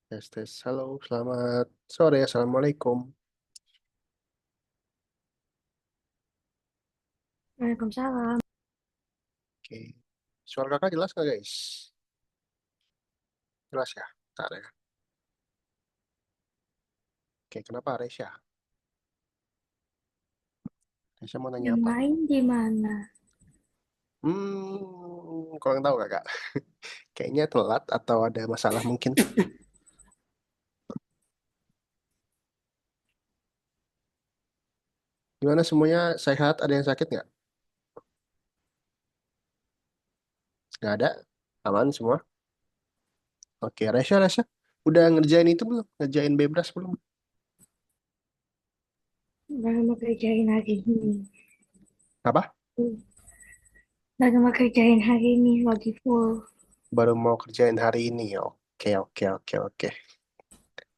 Tes, tes. Halo, selamat sore. Assalamualaikum. Waalaikumsalam. Oke. Suara kakak jelas nggak, guys? Jelas ya? Ntar ya. Oke, kenapa Resya? Resya mau nanya Yang apa? lain di mana? Kurang tahu kakak. Kayaknya telat atau ada masalah mungkin. Gimana semuanya sehat? Ada yang sakit nggak? Nggak ada? Aman semua? Oke, Resya, Resya. Udah ngerjain itu belum? Ngerjain bebras belum? Baru mau kerjain hari ini. Apa? Baru mau kerjain hari ini lagi full. Baru mau kerjain hari ini. Oke, oke, oke, oke.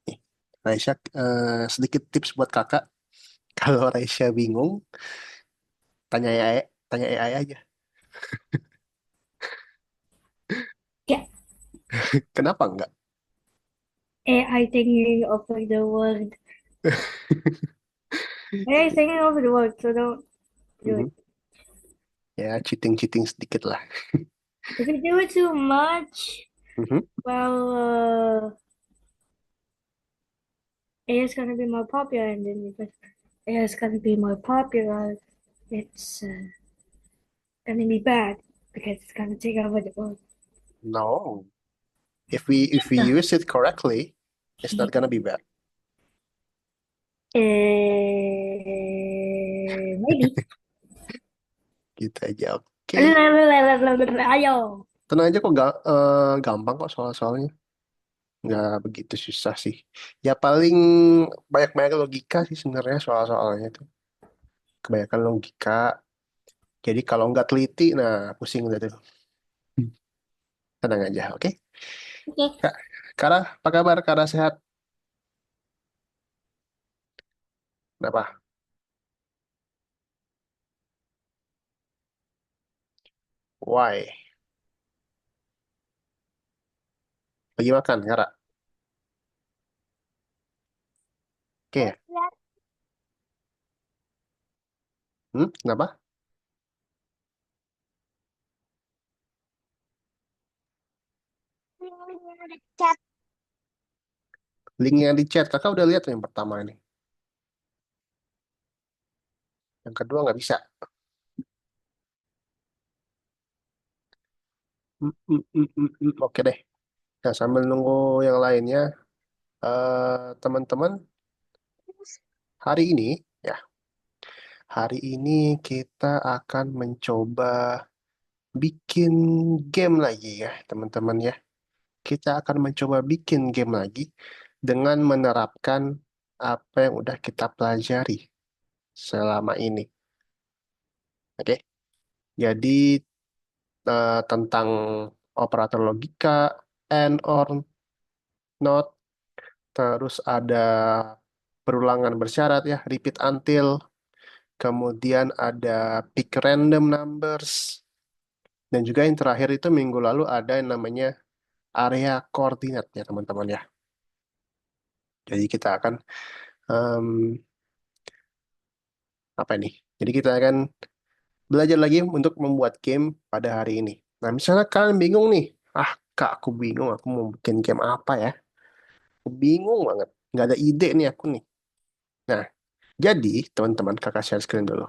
Nih, Resya, sedikit tips buat kakak. Kalau Resya bingung, tanya AI aja. Ya, Kenapa enggak? AI taking over the world. AI is taking over the world, so don't do Mhm. it. Ya, cheating-cheating sedikit lah. If you do it too much, Mhm. well, AI is gonna be more popular, and then if AI is gonna be more popular, it's gonna be bad because it's gonna take over the world. No. If we So, use it correctly, it's not gonna be bad. maybe. Gitu aja. Oke. Ayo. Tenang aja kok, gampang kok soal-soalnya. Nggak begitu susah sih. Ya paling banyak-banyak logika sih sebenarnya soal-soalnya itu. Kebanyakan logika. Jadi kalau nggak teliti, nah pusing udah tuh. Tenang aja, oke? Oke. Kak, Kara, apa kabar? Kara sehat? Kenapa? Why? Lagi makan, Kara? Oke. Kenapa? Link yang di chat, kakak udah lihat yang pertama ini. Yang kedua nggak bisa. Oke deh. Nah, sambil nunggu yang lainnya, teman-teman, hari ini, ya, hari ini kita akan mencoba bikin game lagi ya, teman-teman ya. Kita akan mencoba bikin game lagi dengan menerapkan apa yang udah kita pelajari selama ini. Oke, jadi tentang operator logika, and, or, not, terus ada perulangan bersyarat ya, repeat until, kemudian ada pick random numbers, dan juga yang terakhir itu minggu lalu ada yang namanya area koordinat ya teman-teman ya. Jadi kita akan em, apa ini? Jadi kita akan belajar lagi untuk membuat game pada hari ini. Nah, misalnya kalian bingung nih, kak aku bingung, aku mau bikin game apa ya? Aku bingung banget, nggak ada ide nih aku nih. Nah, jadi teman-teman kakak share screen dulu.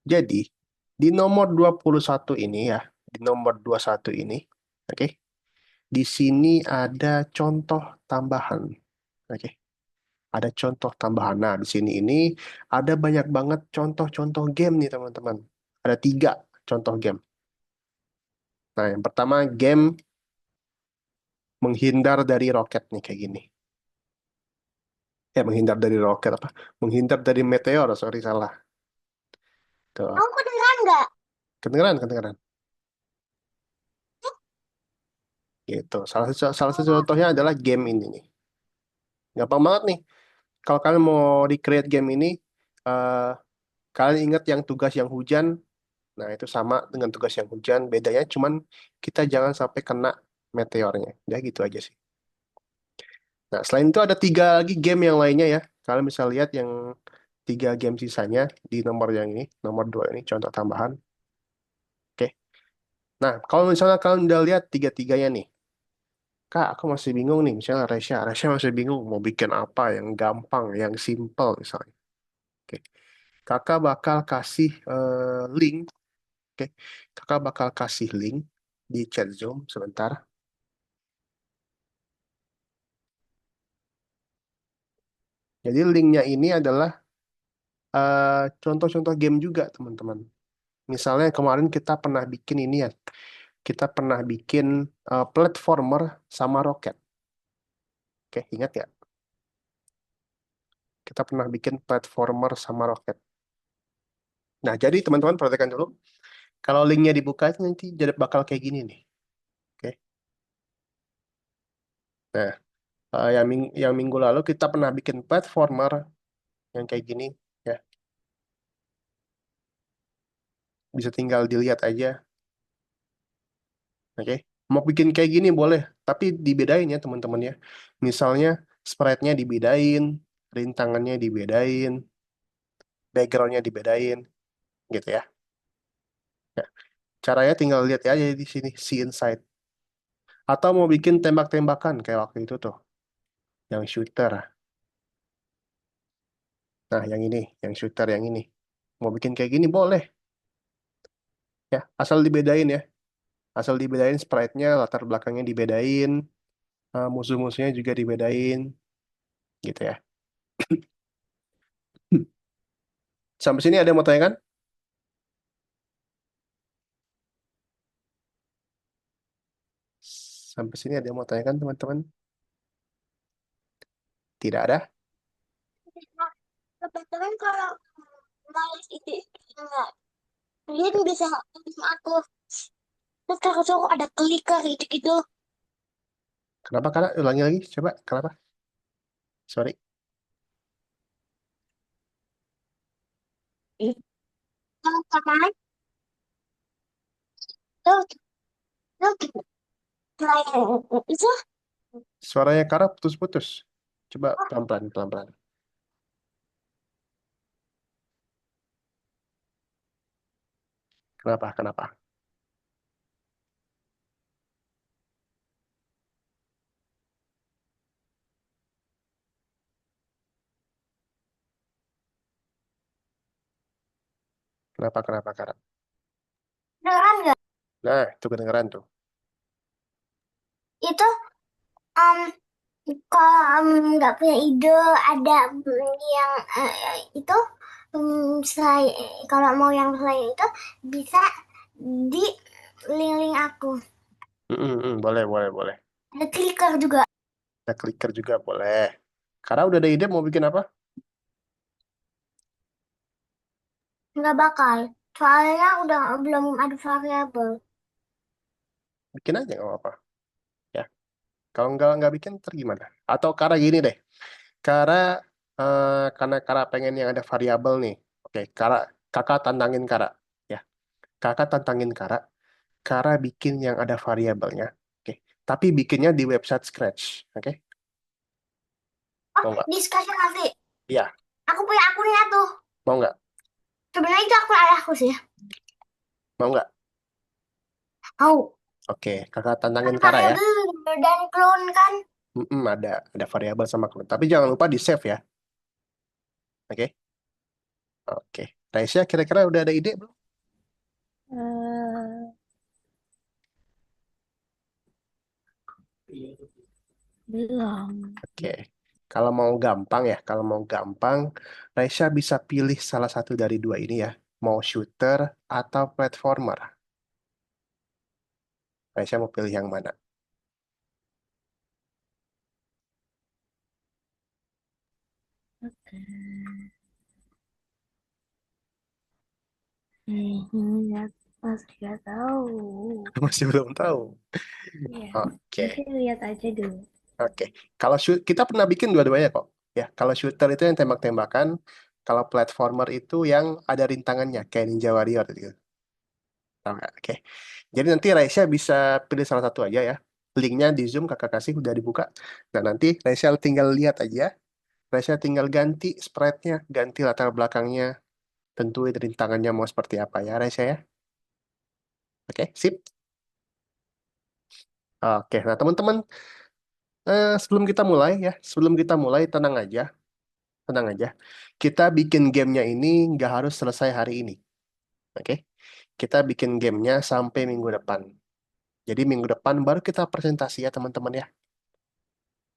Jadi di nomor 21 ini ya, di nomor 21 ini, oke, di sini ada contoh tambahan. Oke, ada contoh tambahan. Nah, di sini ini ada banyak banget contoh-contoh game nih, teman-teman. Ada tiga contoh game. Nah, yang pertama game menghindar dari roket nih kayak gini. Menghindar dari roket apa? Menghindar dari meteor, sorry salah. Tuh, Kamu kedengeran nggak? kedengeran, kedengeran. Gitu. Salah satu contohnya adalah game ini nih. Gampang banget nih. Kalau kalian mau recreate game ini, eh, kalian ingat yang tugas yang hujan. Nah, itu sama dengan tugas yang hujan. Bedanya cuman kita jangan sampai kena meteornya. Ya gitu aja sih. Nah, selain itu ada 3 lagi game yang lainnya ya. Kalian bisa lihat yang 3 game sisanya di nomor yang ini, nomor 2 ini, contoh tambahan. Oke. Nah, kalau misalnya kalian udah lihat tiga-tiganya nih, Kak, aku masih bingung nih. Misalnya Resya masih bingung mau bikin apa yang gampang, yang simple misalnya. Oke. Kakak bakal kasih link. Oke. Kakak bakal kasih link di chat Zoom sebentar. Jadi linknya ini adalah contoh-contoh game juga, teman-teman. Misalnya kemarin kita pernah bikin ini ya. Kita pernah bikin platformer sama roket. Oke, ingat ya? Kita pernah bikin platformer sama roket. Nah, jadi teman-teman perhatikan dulu. Kalau linknya dibuka itu nanti jadi bakal kayak gini nih. Oke. Nah, yang minggu lalu kita pernah bikin platformer yang kayak gini. Ya, bisa tinggal dilihat aja. Oke. Mau bikin kayak gini boleh, tapi dibedain ya teman-teman ya. Misalnya sprite-nya dibedain, rintangannya dibedain, background-nya dibedain, gitu ya. Ya, caranya tinggal lihat aja di sini, see inside. Atau mau bikin tembak-tembakan kayak waktu itu tuh, yang shooter. Nah, yang ini, yang shooter yang ini. Mau bikin kayak gini boleh, ya. Asal dibedain ya. Asal dibedain sprite-nya, latar belakangnya dibedain, musuh-musuhnya juga dibedain, gitu ya. Sampai sini ada yang mau tanyakan? Sampai sini ada yang mau tanyakan, teman-teman? Tidak ada? Nah, kebetulan kalau males itu enggak, dia tuh bisa sama aku. Terus kakak suka ada clicker gitu-gitu. Kenapa, Kak? Ulangi lagi, coba. Kenapa? Sorry. Kalau kemarin tuh tuh selain itu Suaranya Kara putus-putus. Coba pelan-pelan, pelan-pelan. Kenapa? Kenapa? Kenapa? Kenapa, Kara? beneran nggak? Nah, itu kedengeran tuh. Itu um, kalau nggak punya ide ada yang itu saya kalau mau yang selain itu bisa di link-link aku. Boleh, boleh, boleh. Ada clicker juga. Ada clicker juga boleh. Kara udah ada ide mau bikin apa? Nggak bakal. Soalnya udah belum ada variabel. Bikin aja nggak apa-apa. Ya. Kalau nggak bikin, ntar gimana? Atau Kara gini deh. Kara, karena Kara pengen yang ada variabel nih. Oke, kakak tantangin Kara. Ya, kakak tantangin Kara. Kara bikin yang ada variabelnya. Oke, tapi bikinnya di website Scratch. Oke, Oh, mau nggak? discussion nanti. Iya, Aku punya akunnya tuh. mau nggak? Sebenarnya itu akun ayahku sih. Mau nggak? Mau. Oke, kakak tantangin Kan Kara ya. variabel dan clone kan. Ada variabel sama clone. Tapi jangan lupa di save ya. Oke, oke. Raisya kira-kira udah ada ide belum? Eh, belum. Oke. Kalau mau gampang, Raisya bisa pilih salah satu dari 2 ini ya. Mau shooter atau platformer. Raisya mau pilih yang mana? Ya, masih nggak tahu. Masih belum tahu. Iya, Oke, nanti lihat aja dulu. oke. Kalau kita pernah bikin dua-duanya kok. Ya, kalau shooter itu yang tembak-tembakan, kalau platformer itu yang ada rintangannya kayak Ninja Warrior gitu. atau enggak. Oke. Jadi nanti Raisya bisa pilih salah satu aja ya. Linknya di Zoom kakak kasih udah dibuka. Nah nanti Raisya tinggal lihat aja. Raisya tinggal ganti sprite-nya, ganti latar belakangnya, tentuin rintangannya mau seperti apa ya Raisya ya. Oke, sip. Oke, nah teman-teman, sebelum kita mulai ya, sebelum kita mulai tenang aja, tenang aja. Kita bikin gamenya ini nggak harus selesai hari ini. Oke, kita bikin gamenya sampai minggu depan. Jadi minggu depan baru kita presentasi ya teman-teman ya.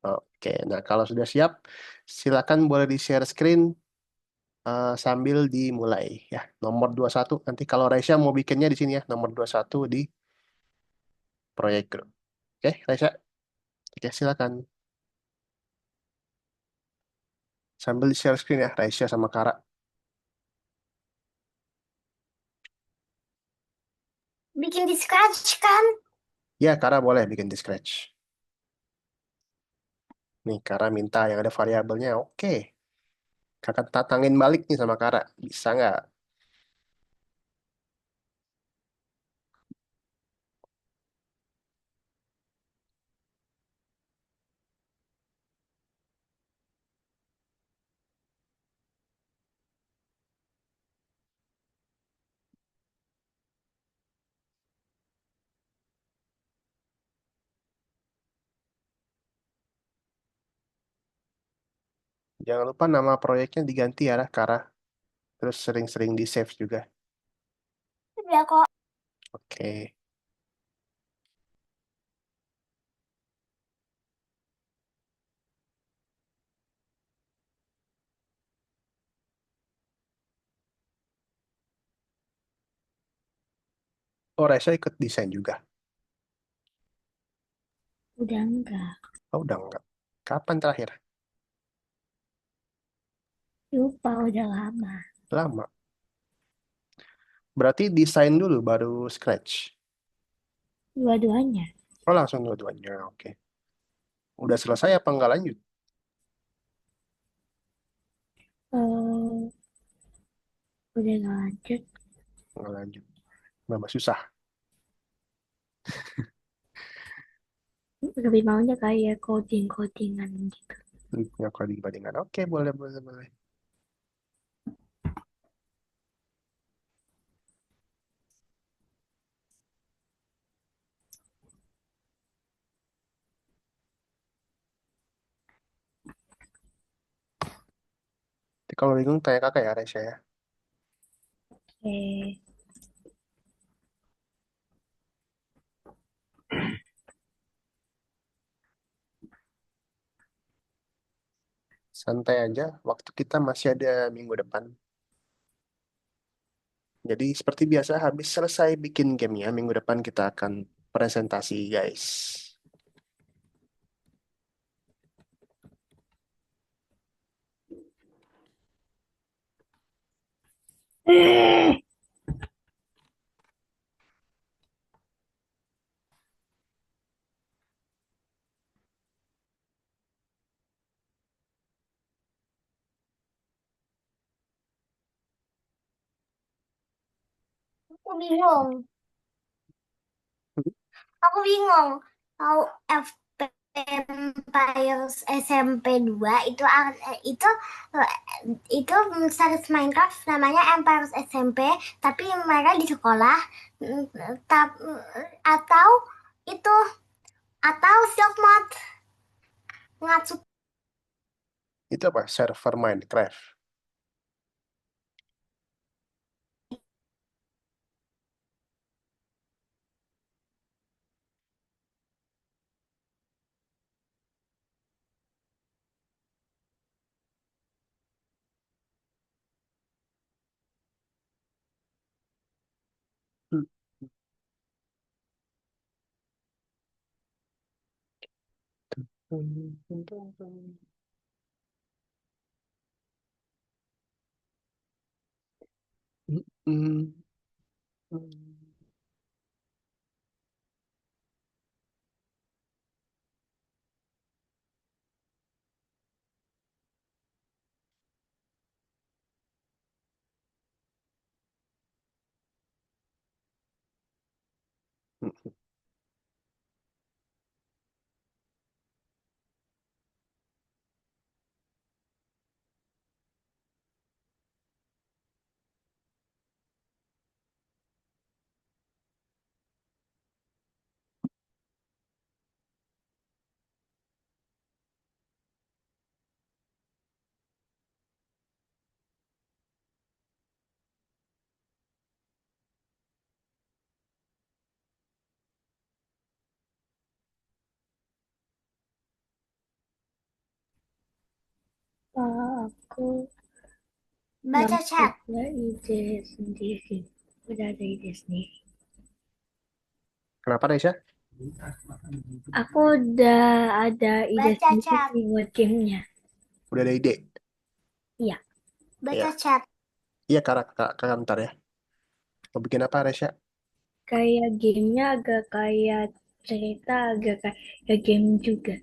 Oke, nah kalau sudah siap, silakan boleh di-share screen sambil dimulai ya. Nomor 21, nanti kalau Raisya mau bikinnya di sini ya, nomor 21 di proyek grup. Oke, Raisya? Oke, silakan. Sambil di-share screen ya, Raisya sama Kara. Bikin di scratch kan? Ya, Kara boleh bikin di Scratch. Nih, Kara minta yang ada variabelnya. Oke, kakak tatangin balik nih sama Kara. Bisa nggak? Jangan lupa nama proyeknya diganti ya, Kara. Terus sering-sering di-save juga. Ya kok. Oke. Oh, Raisa ikut desain juga. Udah enggak. Oh, udah enggak. Kapan terakhir? Lupa udah lama. Lama. Berarti desain dulu baru Scratch. Dua-duanya. Oh, langsung dua-duanya. Oke. Udah selesai apa enggak lanjut? Eh, udah nggak lanjut. Enggak lanjut. Nambah susah. Lebih maunya kayak coding-codingan gitu. Punya coding-codingan. Oke, boleh, boleh, boleh. Jadi kalau bingung tanya kakak ya, Raisa ya. Eh, Santai aja. Waktu kita masih ada minggu depan. Jadi seperti biasa, habis selesai bikin gamenya, minggu depan kita akan presentasi, guys. Aku bingung. Aku bingung. Tahu Empires SMP 2 itu series Minecraft namanya Empires SMP, tapi mereka di sekolah, atau itu atau Silk Mod Ngatsu. Itu apa? Server Minecraft. Mm. Aku Baca nggak chat. ada ide sendiri. Udah ada ide sendiri. Kenapa, Resya? Aku udah ada ide Baca sendiri chat. nih buat gamenya. Udah ada ide? Iya, Baca Iya. chat. Iya, kakak bentar ya. Mau bikin apa, Resya? kayak gamenya agak kayak cerita, agak kayak game juga.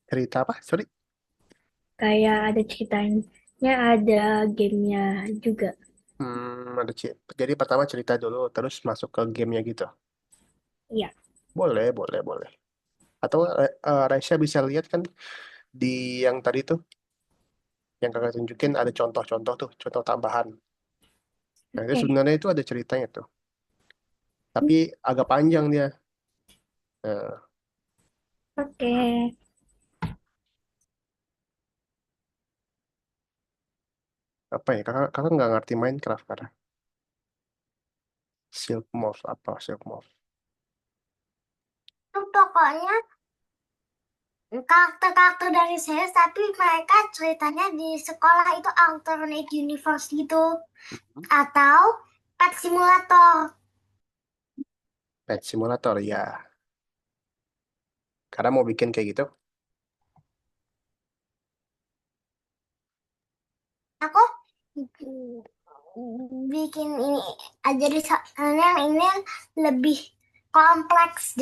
Cerita apa? Sorry. Kayak ada ceritanya, ada gamenya juga. Ada jadi pertama cerita dulu, terus masuk ke gamenya gitu. Iya, Boleh, boleh, boleh. Atau Resya bisa lihat kan di yang tadi tuh, yang kakak tunjukin ada contoh-contoh tuh, contoh tambahan. Nah, itu oke. sebenarnya itu ada ceritanya tuh. Tapi agak panjang dia. Nah, Oke. apa ya? Kakak nggak ngerti Minecraft karena Silk Moth apa Silk Moth? Itu pokoknya karakter-karakter dari series, tapi mereka ceritanya di sekolah itu alternate universe gitu. Atau pet simulator. Pet Simulator ya. Karena mau bikin kayak gitu. Aku bikin ini aja di yang ini lebih kompleks.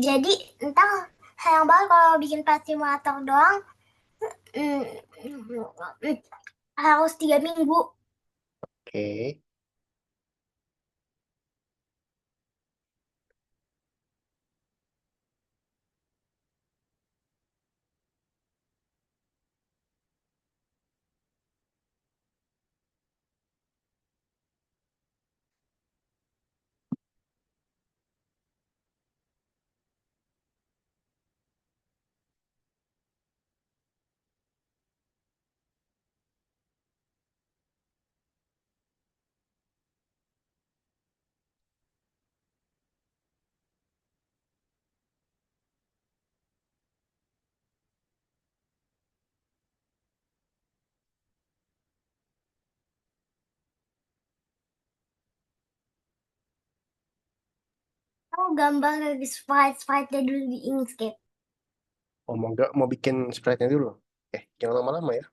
Jadi entah sayang banget kalau bikin pet simulator doang. mm, Harus 3 minggu. Oke. Aku gambar dari sprite dulu di Inkscape. Oh, mau bikin sprite-nya dulu. Jangan lama-lama ya.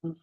Hmm.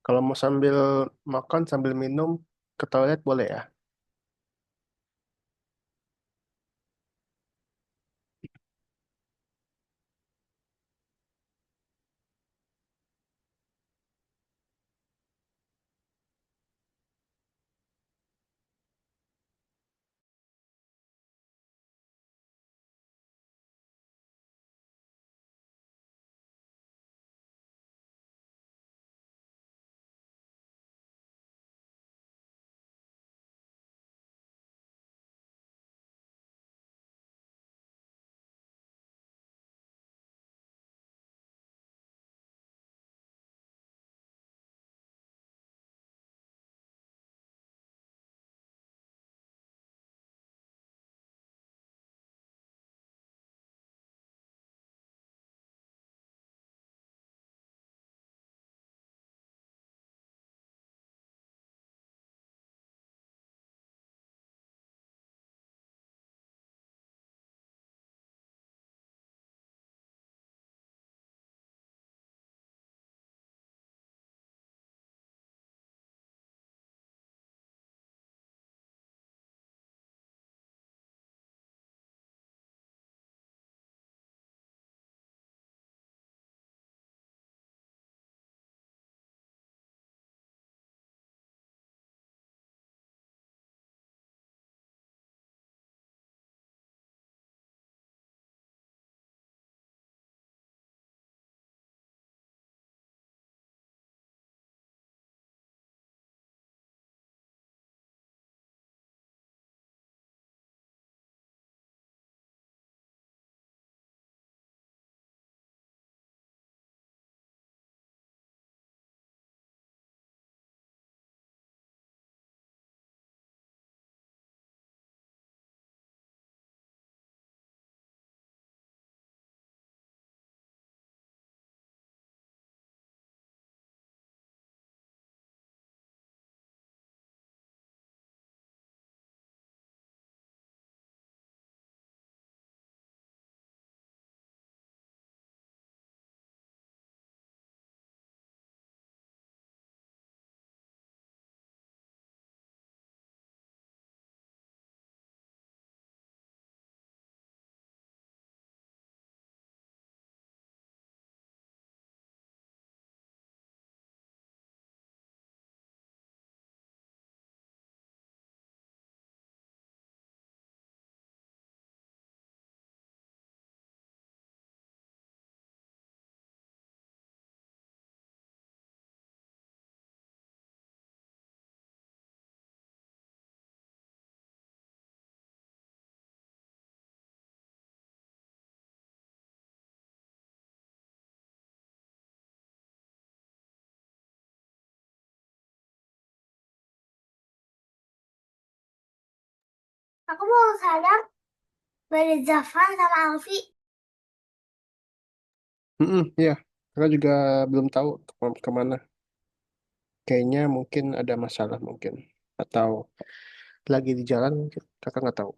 Kalau mau sambil makan, sambil minum, ke toilet boleh ya? Aku mau sadar dari Zafran sama Alfi. Iya, kakak juga belum tahu kemana. Kayaknya mungkin ada masalah mungkin. Atau lagi di jalan mungkin. Kakak nggak tahu.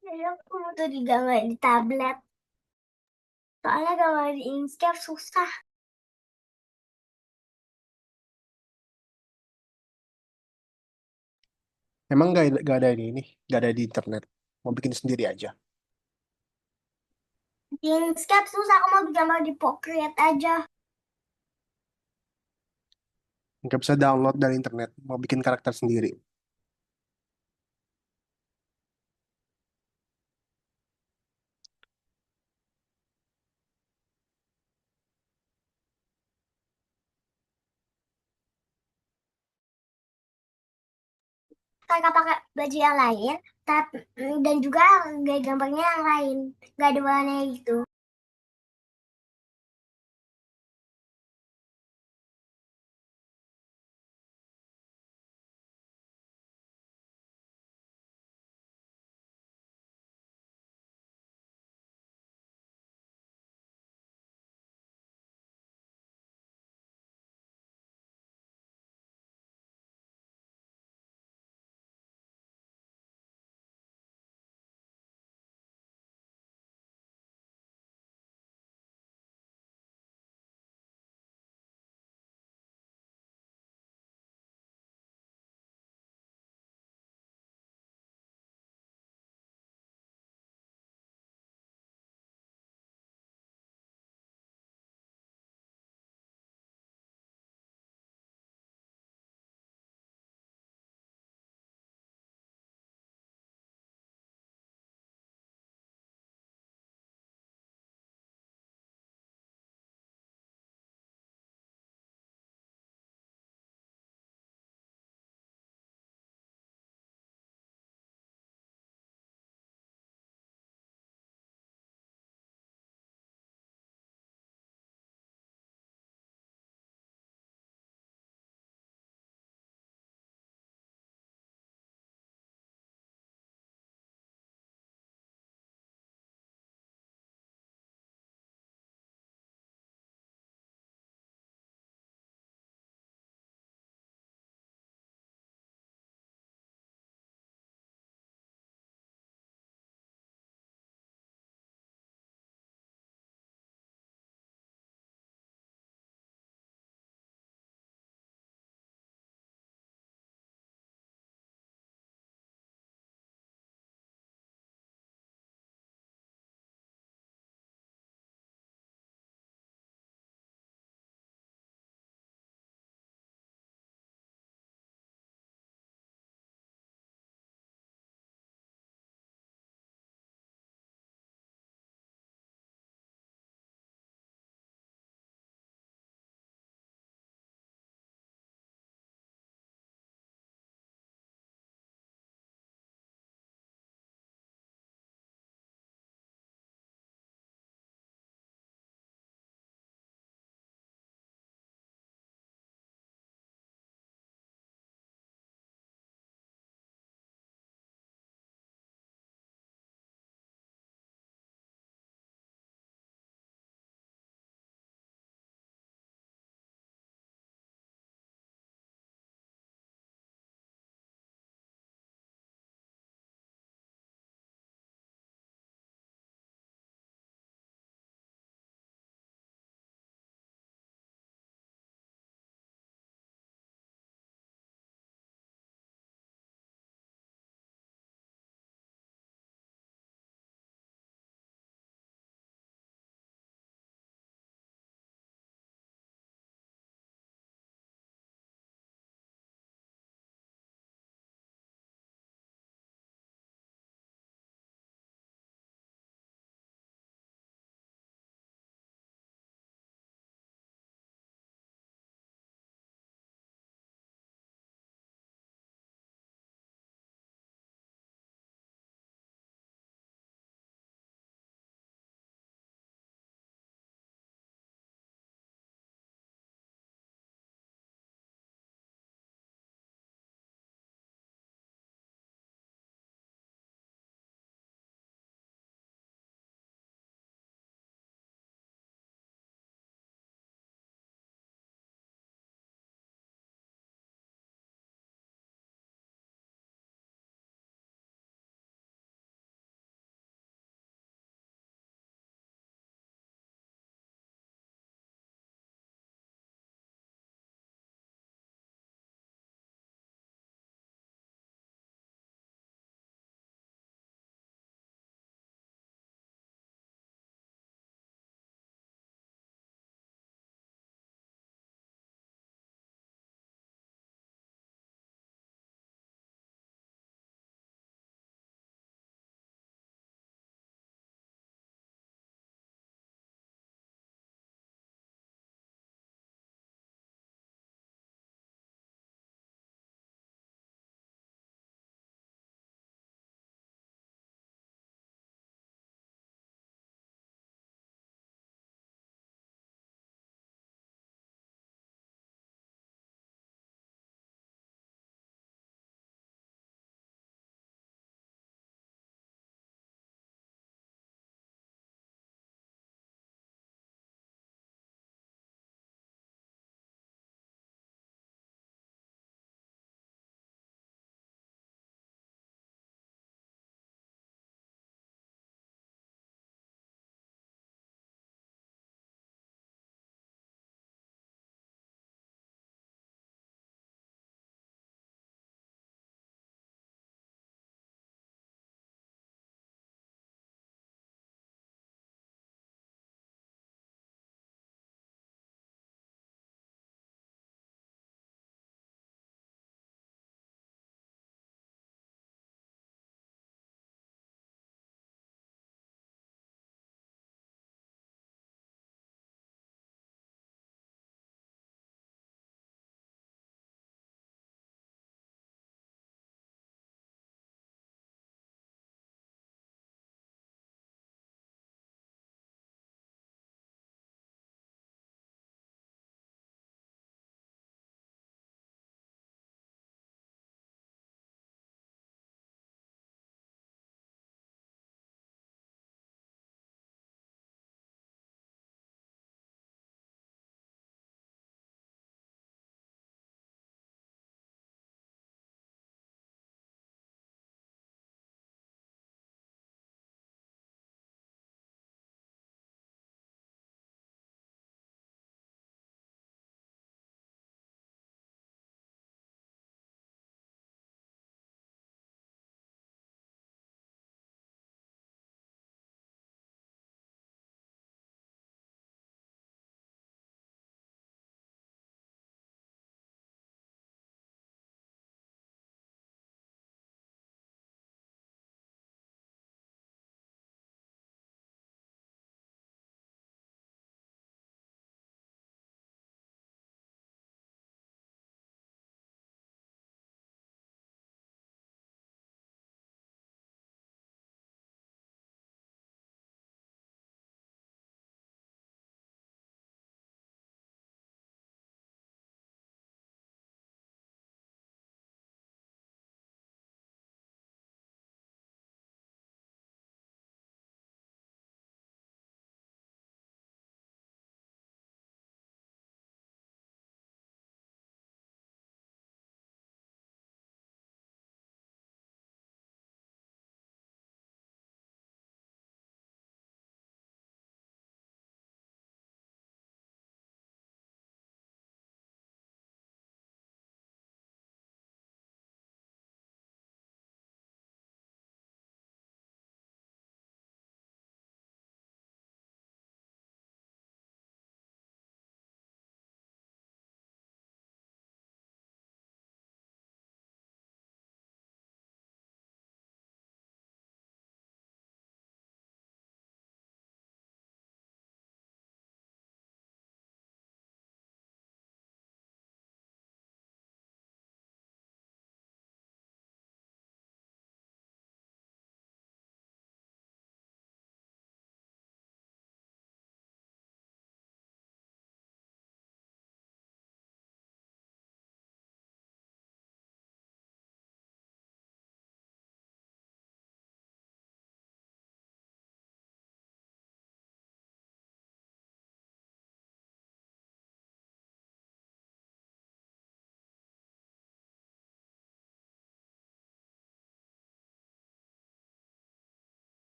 Jadi aku tuh digambar di tablet. Soalnya gambar di Inkscape susah. Emang nggak ada ini, nggak ada di internet. Mau bikin sendiri aja. Di Inkscape susah, aku mau gambar di Procreate aja. Nggak bisa download dari internet. Mau bikin karakter sendiri. Kakak pakai baju yang lain, tapi dan juga gaya gambarnya yang lain, nggak ada warnanya gitu.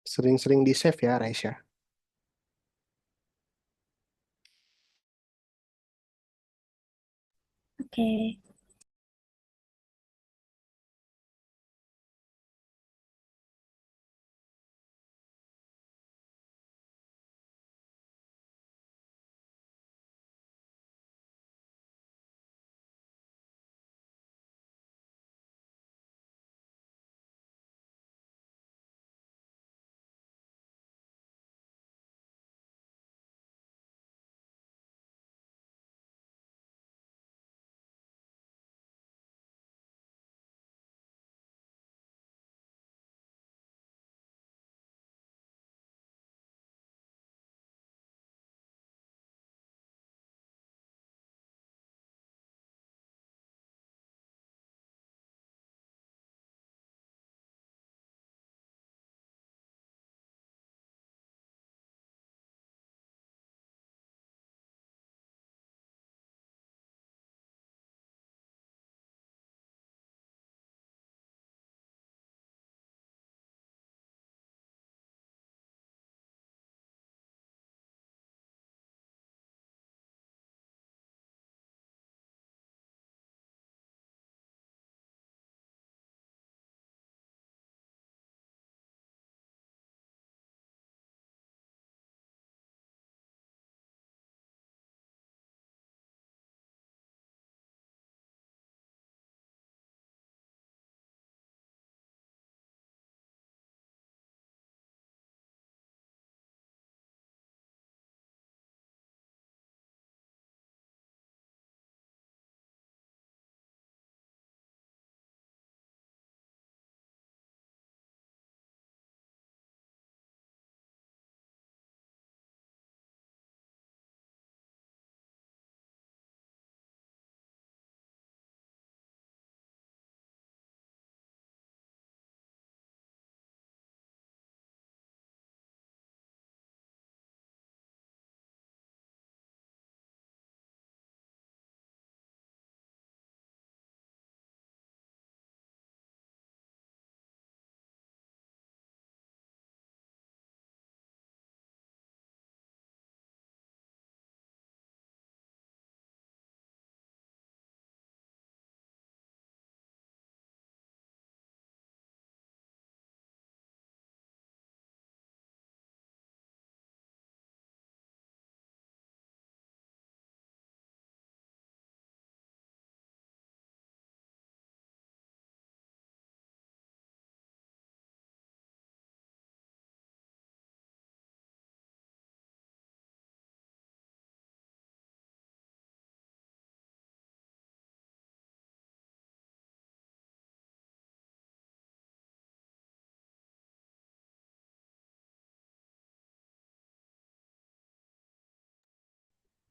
Sering-sering di save ya, Raisya. Oke.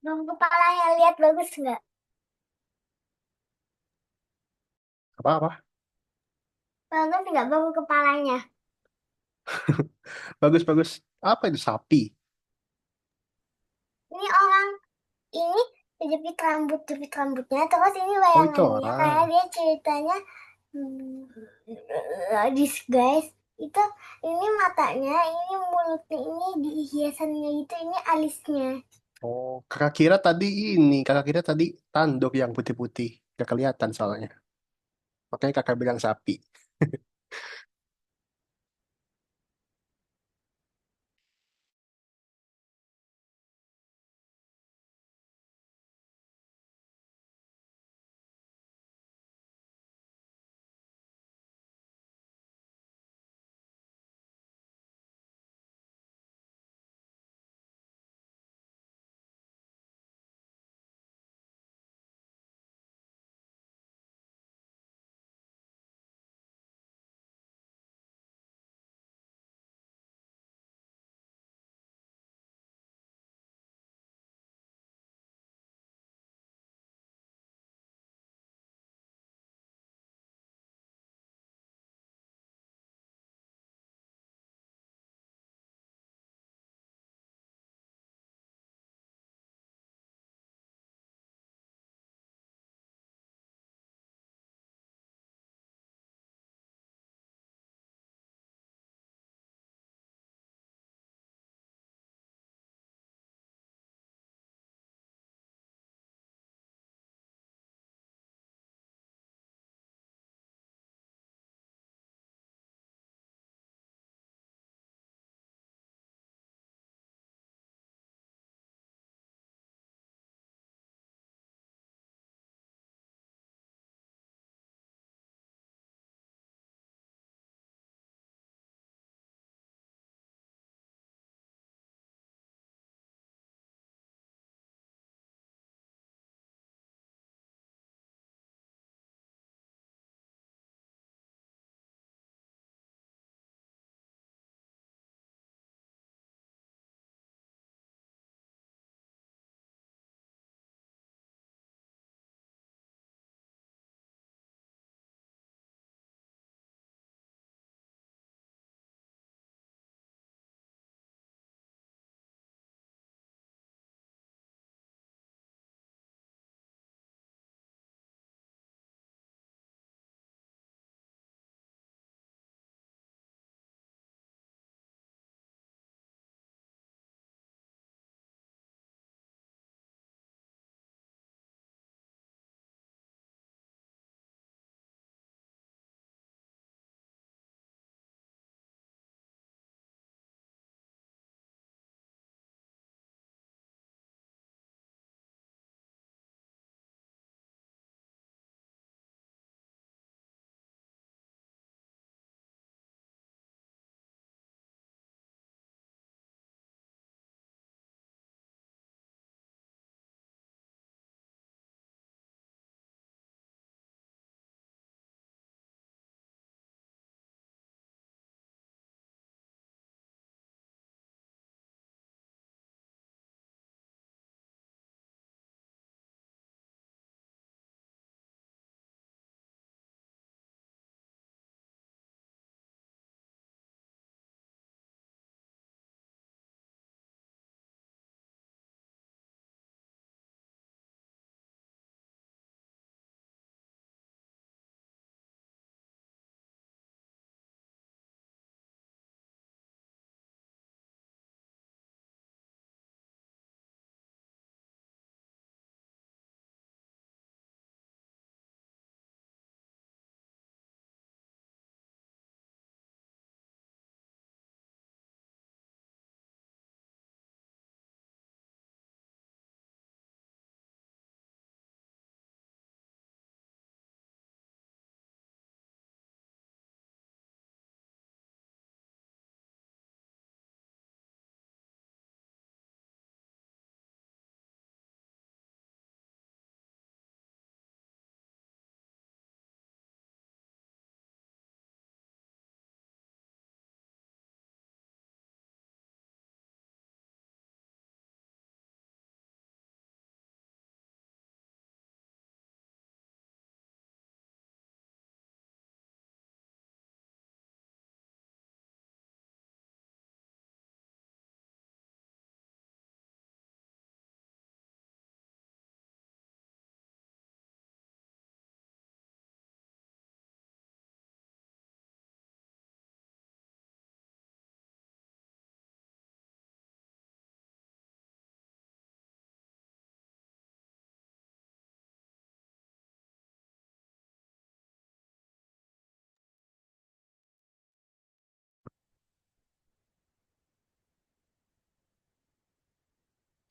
Dong kepalanya lihat bagus nggak? Apa-apa? Bagus nggak bau kepalanya? Bagus-bagus. Apa itu sapi? Ini orang ini jepit rambutnya terus ini Oh, itu bayangannya orang. kayak dia ceritanya this guys itu ini matanya ini mulutnya ini di hiasannya itu ini alisnya. Oh, kakak kira tadi tanduk yang putih-putih. Gak kelihatan soalnya. Makanya kakak bilang sapi.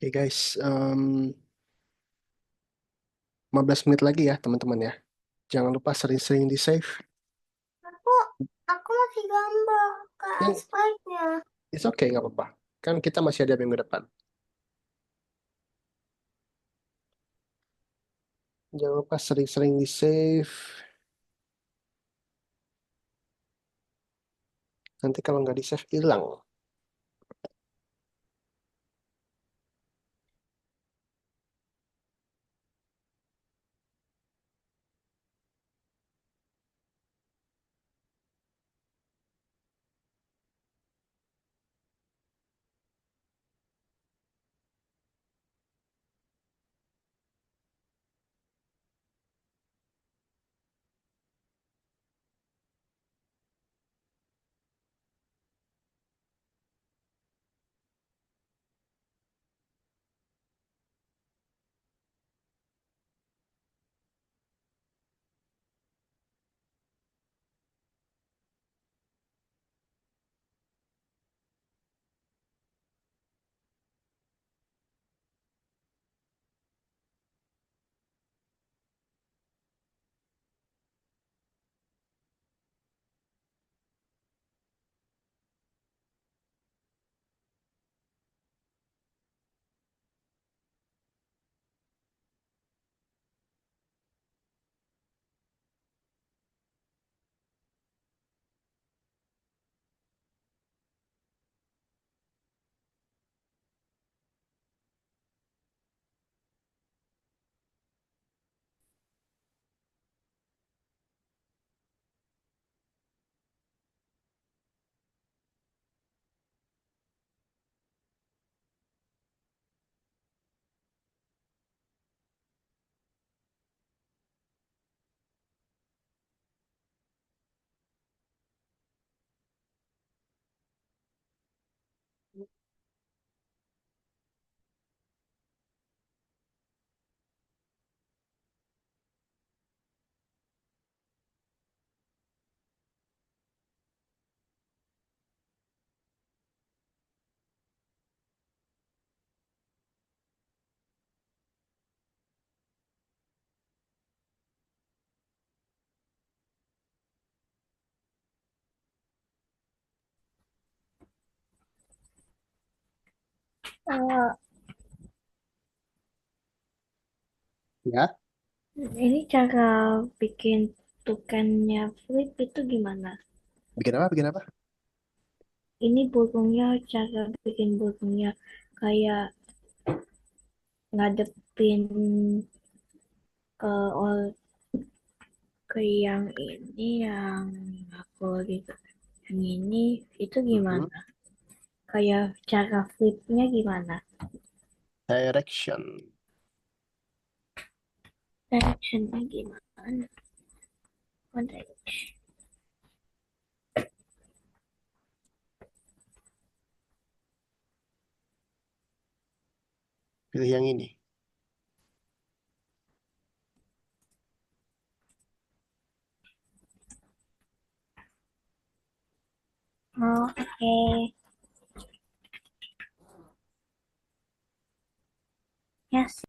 Oke guys, 15 menit lagi ya teman-teman ya. Jangan lupa sering-sering di save. Aku aku masih gambar ke Yang aspeknya. it's okay, nggak apa-apa. Kan kita masih ada minggu depan. Jangan lupa sering-sering di save. Nanti kalau nggak di save hilang. Eh, Ya, ini cara bikin tukannya flip itu gimana? bikin apa? Bikin apa? Ini burungnya, cara bikin burungnya kayak ngadepin ke ke yang ini yang aku gitu. Yang ini itu Mhm. gimana? Kayak cara flipnya gimana? Direction. Directionnya gimana? Oh, direction. Pilih yang ini. Oh, oke. Yes.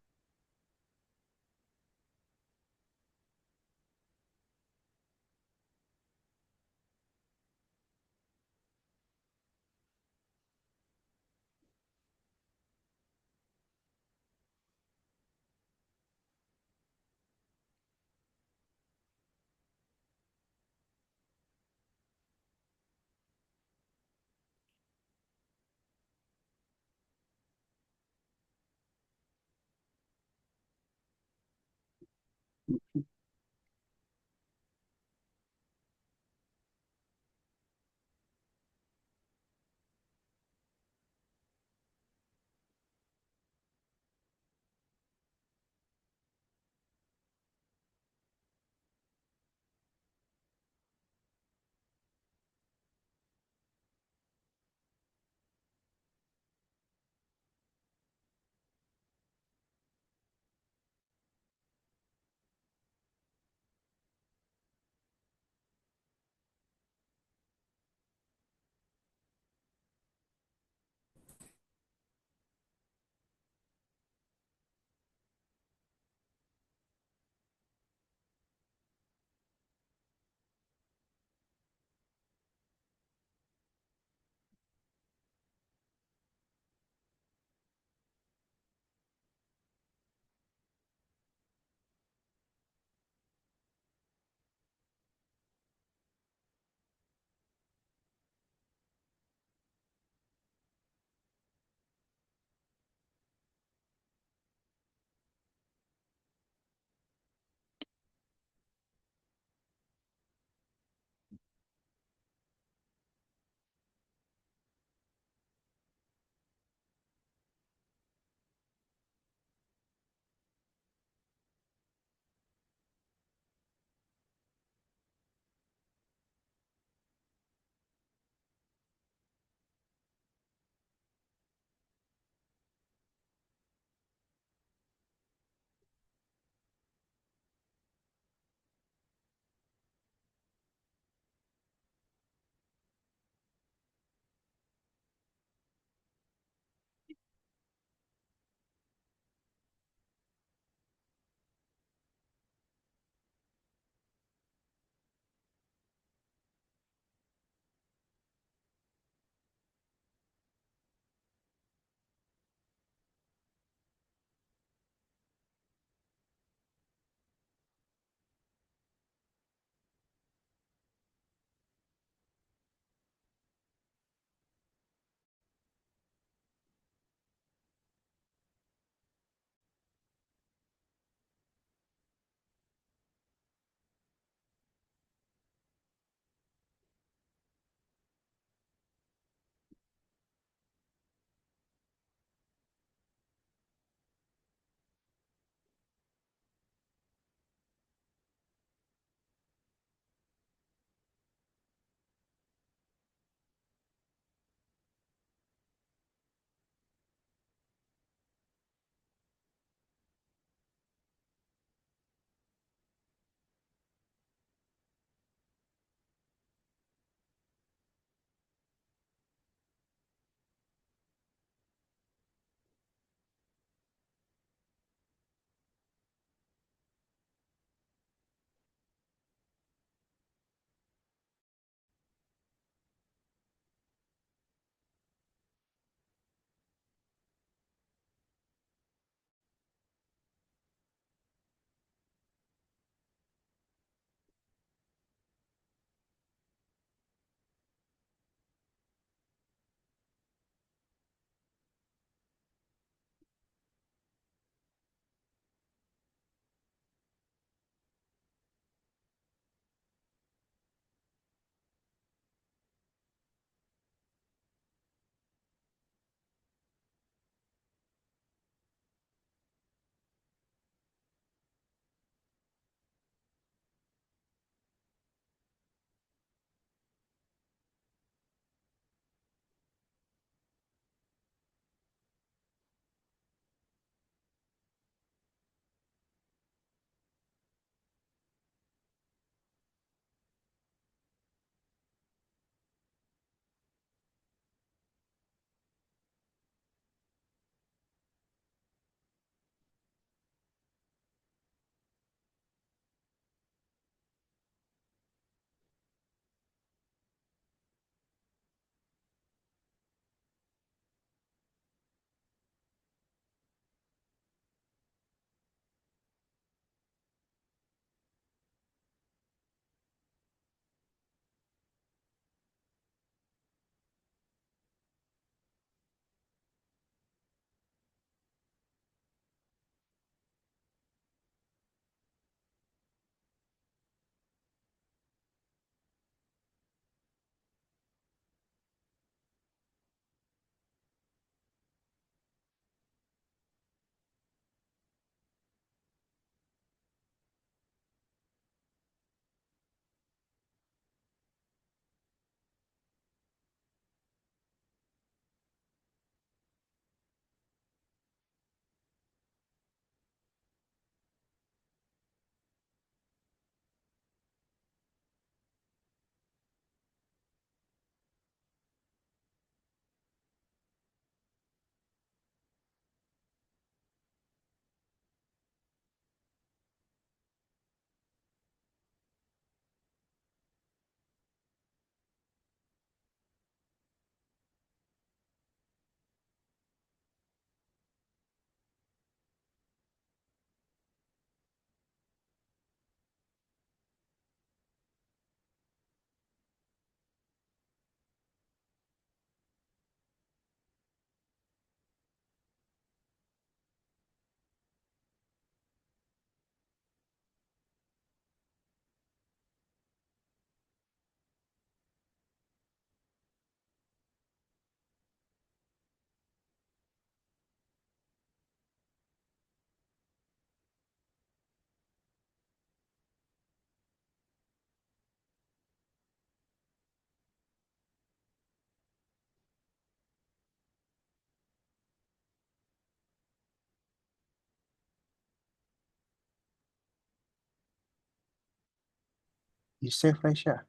Be safe, Raisya.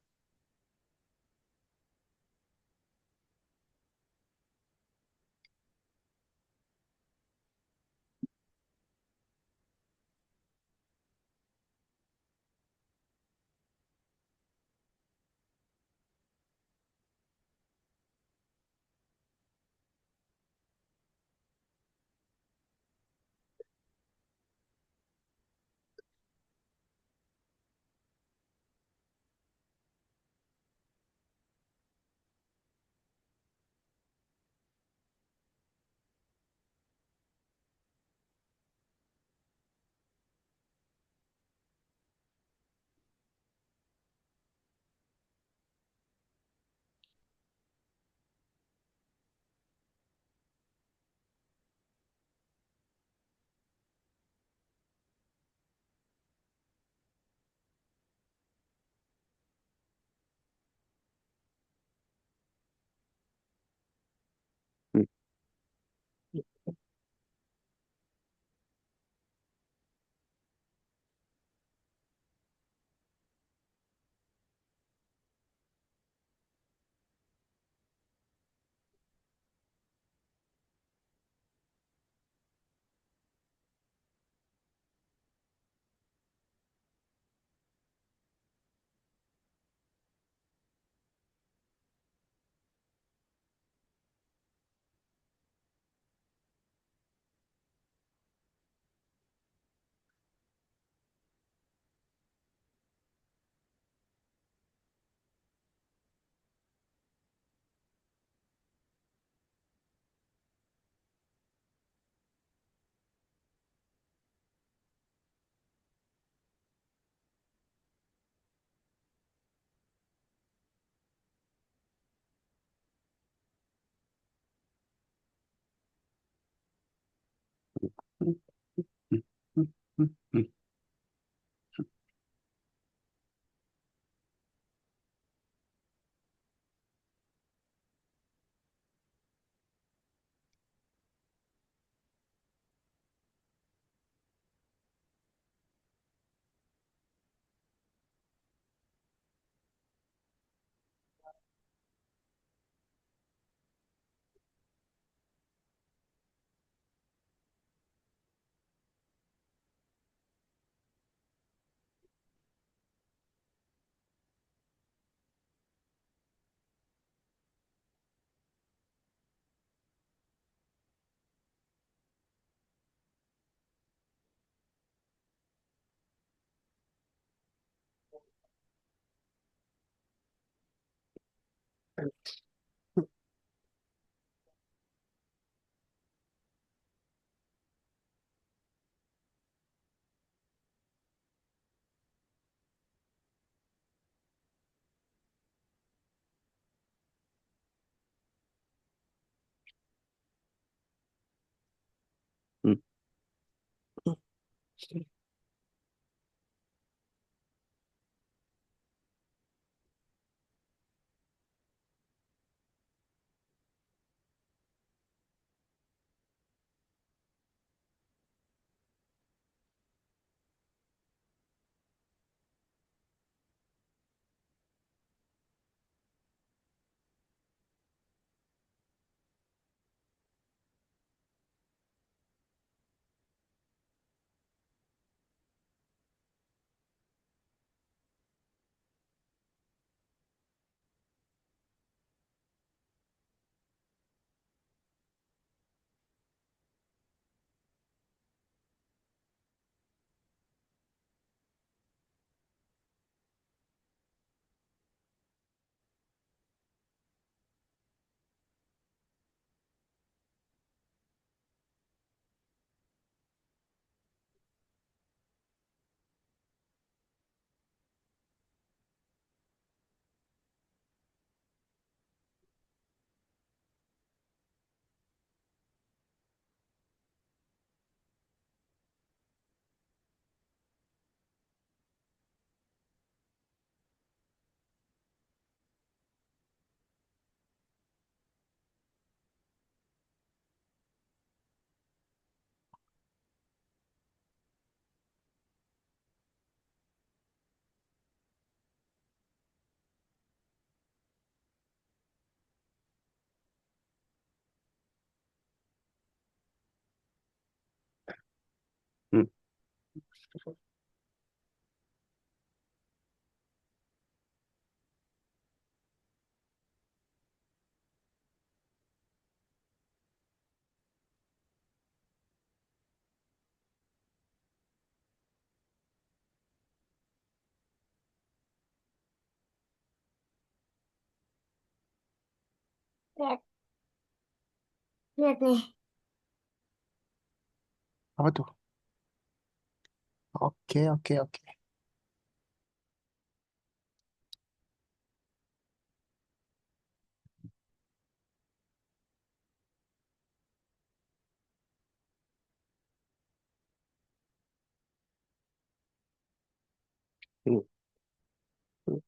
Hmm. Hmm. Hmm. Hmm. Hmm. Hmm. Hmm. Lihat, lihat nih. Apa tuh? Oke, oke, oke. Hmm. Hmm.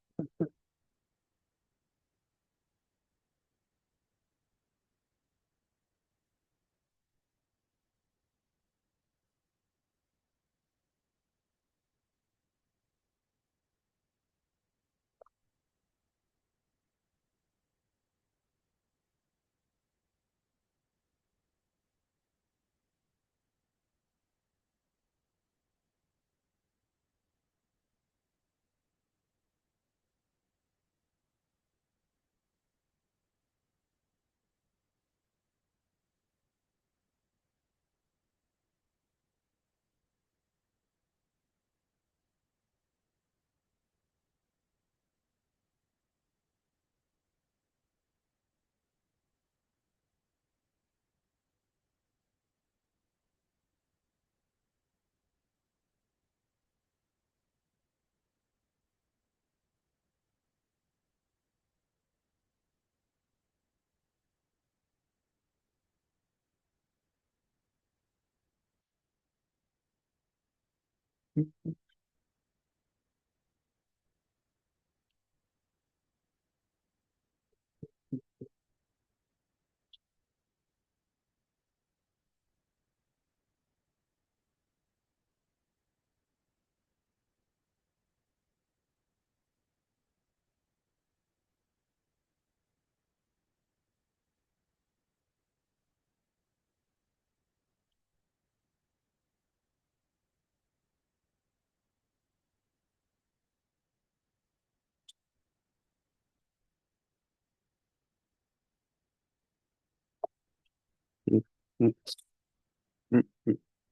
Hmm.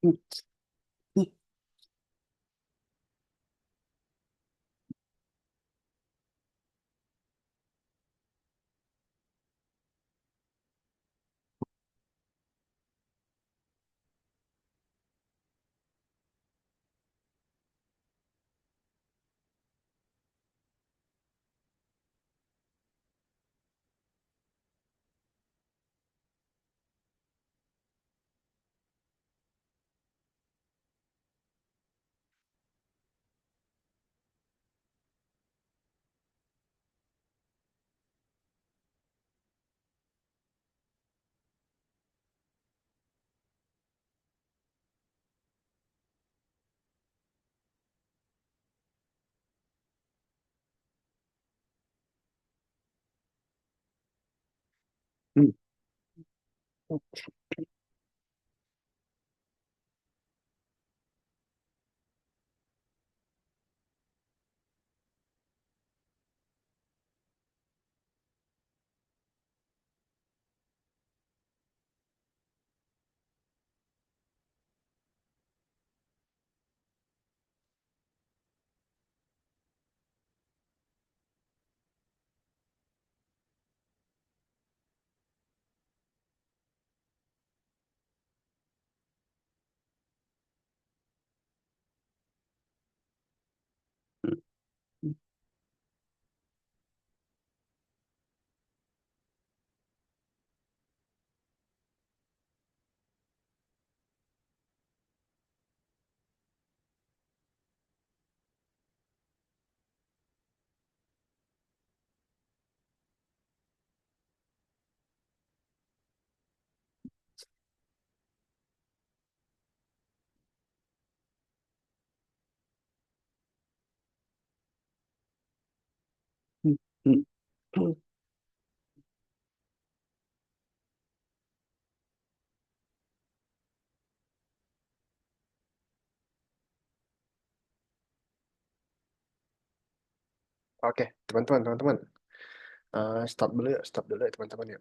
Hmm. Hmm. Hmm. Hmm. Hmm. Hmm. Hmm. Hmm. Oke, teman-teman, teman-teman. Stop dulu ya, stop dulu ya teman-teman ya.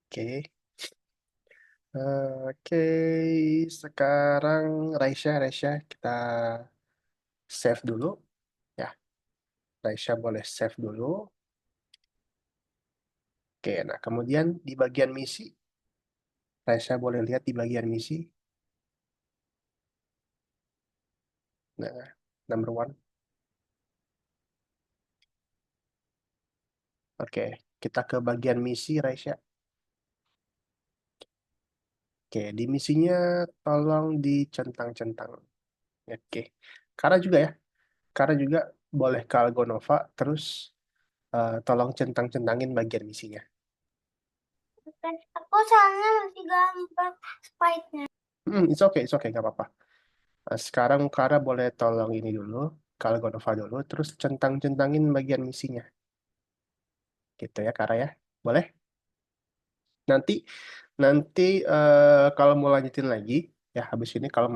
Oke. Oke, sekarang Raisya, kita save dulu ya. Raisya boleh save dulu. Oke, nah kemudian di bagian misi, Raisya boleh lihat di bagian misi. Nah, number one. Oke, kita ke bagian misi, Raisya. Oke, di misinya tolong dicentang-centang. Oke, Kara juga ya. Kara juga boleh ke Algonova, terus tolong centang-centangin bagian misinya. Kan aku soalnya masih gampang spike-nya. It's okay, nggak apa-apa. Nah, sekarang Kara boleh tolong ini dulu, ke Algonova dulu, terus centang-centangin bagian misinya. Gitu ya, Kara ya. Boleh? Nanti, nanti kalau mau lanjutin lagi, ya habis ini kalau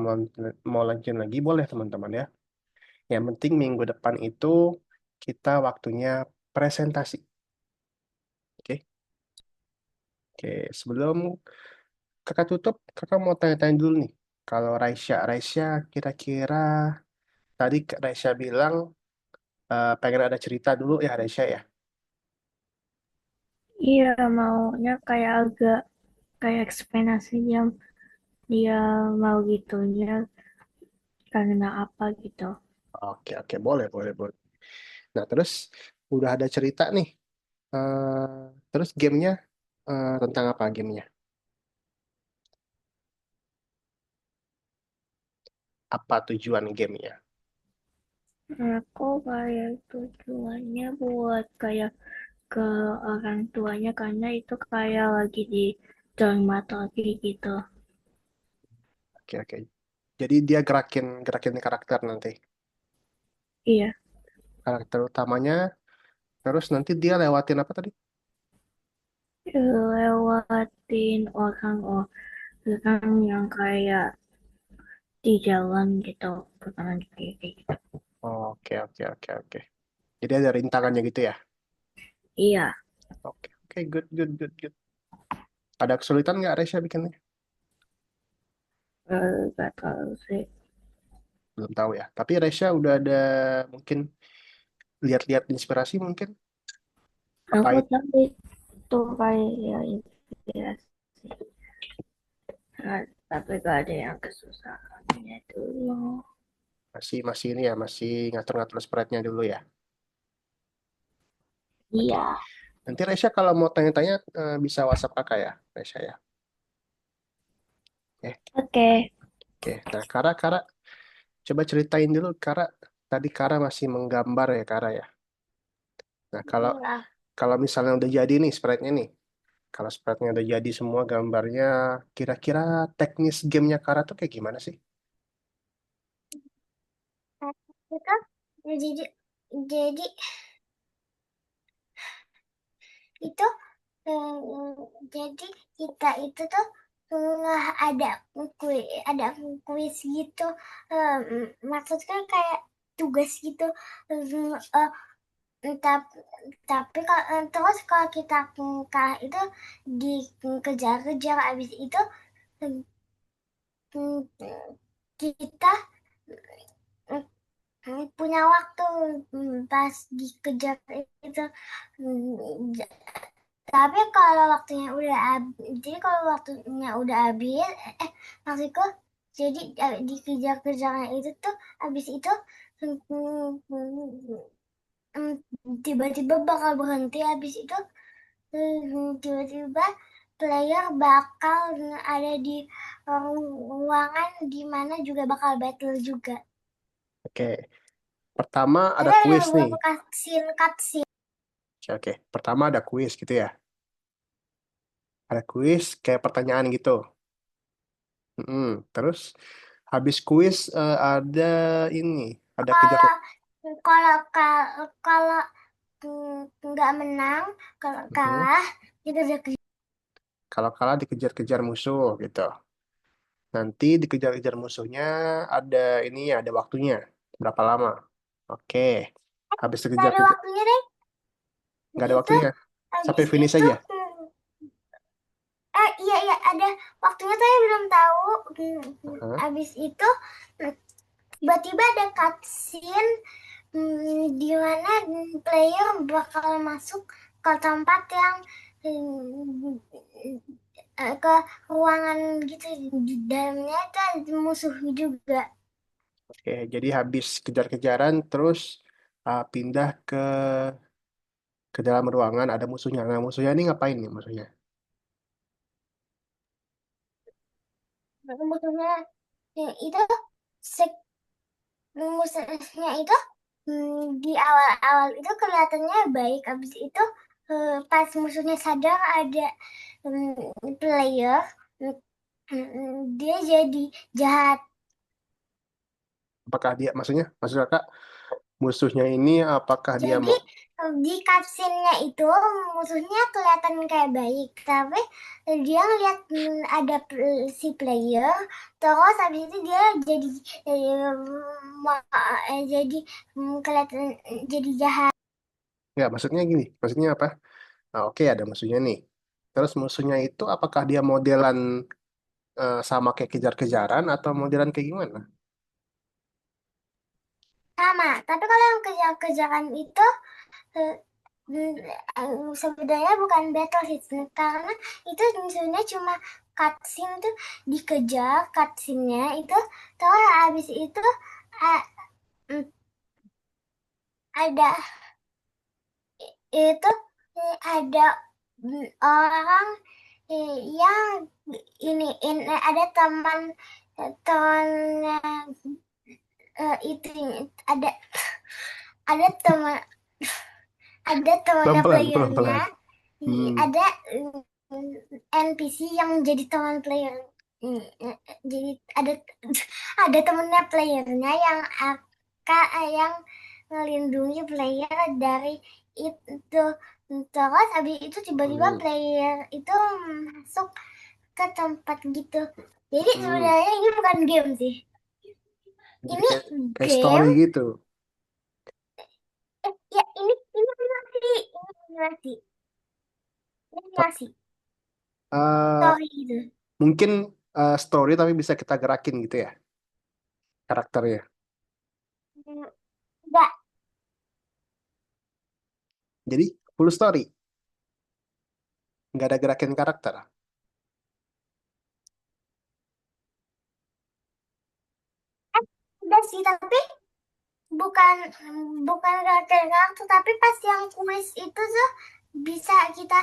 mau lanjutin lagi, boleh teman-teman ya. Yang penting minggu depan itu kita waktunya presentasi. Oke, Oke. Sebelum kakak tutup, kakak mau tanya-tanya dulu nih. Kalau Raisya kira-kira tadi Raisya bilang pengen ada cerita dulu ya Raisya ya. Iya, maunya kayak agak kayak ekspektasi yang dia mau gitunya karena apa gitu. Oke, boleh, boleh, boleh. Nah, terus udah ada cerita nih. Eh, terus gamenya tentang apa gamenya? Apa tujuan gamenya? Aku kayak tujuannya buat kayak ke orang tuanya karena itu kayak lagi di dormitory gitu. Oke. Jadi dia gerakin gerakin karakter nanti. Iya, Karakter utamanya. Terus nanti dia lewatin apa tadi? lewatin orang yang kayak di jalan gitu, ke kanan ke kiri gitu. Oke. Jadi ada rintangannya gitu ya? Iya, Oke, good. Ada kesulitan nggak Resya bikinnya? gak tahu sih. Belum tahu ya. Tapi Resya udah ada mungkin lihat-lihat inspirasi mungkin. Apa Aku itu? tapi tuh kayak ya inspirasi. Nah, tapi gak ada yang kesusahannya dulu. Masih masih ini ya, masih ngatur-ngatur sprite-nya dulu ya. Oke. Iya, Nanti Resya kalau mau tanya-tanya bisa WhatsApp kakak ya, Resya ya. oke. Oke. Nah, Kara, coba ceritain dulu, Kara. Tadi Kara masih menggambar ya, Kara ya. Nah, kalau Iya. kalau misalnya udah jadi nih sprite-nya nih, kalau sprite-nya udah jadi semua gambarnya, kira-kira teknis gamenya Kara tuh kayak gimana sih? Itu jadi itu jadi kita itu tuh ada ada kuis gitu. Maksudnya kayak tugas gitu. Tapi terus kalau kita kalah itu dikejar-kejar, abis itu mm, kita punya waktu pas dikejar itu. Mm, Tapi kalau waktunya udah habis, jadi kalau waktunya udah habis, maksudku, jadi dikejar-kejarnya itu tuh habis itu tiba-tiba bakal berhenti. Habis itu tiba-tiba player bakal ada di ruangan di mana juga bakal battle juga. Oke. Pertama ada Ada kuis nih. beberapa cutscene. Oke. Pertama ada kuis gitu ya. Ada kuis kayak pertanyaan gitu. Terus habis kuis ada ini, ada kejar. Kalau kalau kalau nggak menang, kalau Mm-mm. kalah kita udah ke. Kalau kalah dikejar-kejar musuh gitu. Nanti dikejar-kejar musuhnya ada ini ya, ada waktunya. Berapa lama? Oke. Habis Gak ada dikejar-kejar. waktunya deh. Nggak ada Itu waktunya. Sampai habis finish itu aja. iya iya ada waktunya saya belum tahu. Hah? Habis itu tiba-tiba ada cutscene di mana player bakal masuk ke tempat yang ke ruangan gitu, di dalamnya itu ada musuh juga. Oke, jadi habis kejar-kejaran terus pindah ke dalam ruangan ada musuhnya. Nah, musuhnya ini ngapain nih musuhnya? Musuhnya itu sek- musuhnya itu di awal-awal itu kelihatannya baik, habis itu pas musuhnya sadar ada player, dia jadi jahat. Apakah dia, maksud kakak, musuhnya ini apakah dia Jadi mau, di cutscene-nya itu musuhnya kelihatan kayak baik, tapi dia ngeliat ada si player, terus habis itu dia jadi jadi kelihatan jadi jahat. ya maksudnya gini, maksudnya apa? Nah, oke ada musuhnya nih. Terus musuhnya itu apakah dia modelan sama kayak kejar-kejaran atau modelan kayak gimana? Sama, tapi kalau yang kejar-kejaran itu eh, sebenarnya bukan battle hits, karena itu sebenarnya cuma cutscene tuh, dikejar cutscene-nya itu, terus habis itu eh, mm, ada itu ada orang yang ada teman temannya itu ada ada teman ada temannya Pelan-pelan, playernya, pelan-pelan. Hmm, ada NPC yang jadi teman player. Jadi ada temennya playernya yang yang ngelindungi player dari itu, terus habis itu tiba-tiba hmm, player itu masuk ke tempat gitu. Jadi hmm. sebenarnya ini bukan game sih, Jadi ini kayak story game. gitu. Ya ini animasi Tap- animasi eh, story gitu. mungkin story tapi bisa kita gerakin gitu ya karakternya. Enggak, Jadi full story, nggak ada gerakin karakter. udah sih, tapi bukan bukan karakter, tapi pas yang kuis itu tuh bisa kita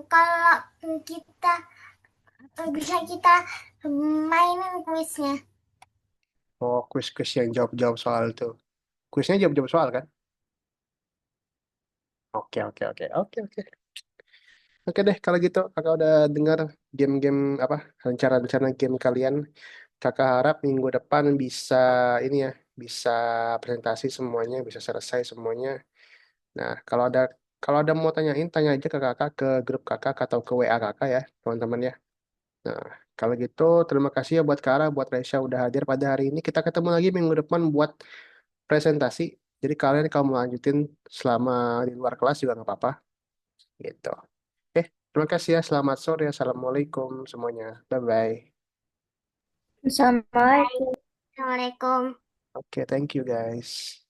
kalau kita bisa kita mainin kuisnya. Oh, kuis-kuis yang jawab-jawab soal itu. Kuisnya jawab-jawab soal kan? Oke, oke, oke, oke, oke. Oke deh, kalau gitu kakak udah dengar game-game apa rencana-rencana game kalian. Kakak harap minggu depan bisa ini ya, bisa presentasi semuanya, bisa selesai semuanya. Nah, kalau ada mau tanyain, tanya aja ke kakak ke grup kakak atau ke WA kakak ya, teman-teman ya. Nah, kalau gitu terima kasih ya buat Kara, buat Raisya udah hadir pada hari ini. Kita ketemu lagi minggu depan buat presentasi. Jadi kalian kalau mau lanjutin selama di luar kelas juga nggak apa-apa gitu. Oke, terima kasih ya. Selamat sore. Assalamualaikum semuanya. Bye-bye. Assalamualaikum. Assalamualaikum. Oke, thank you guys.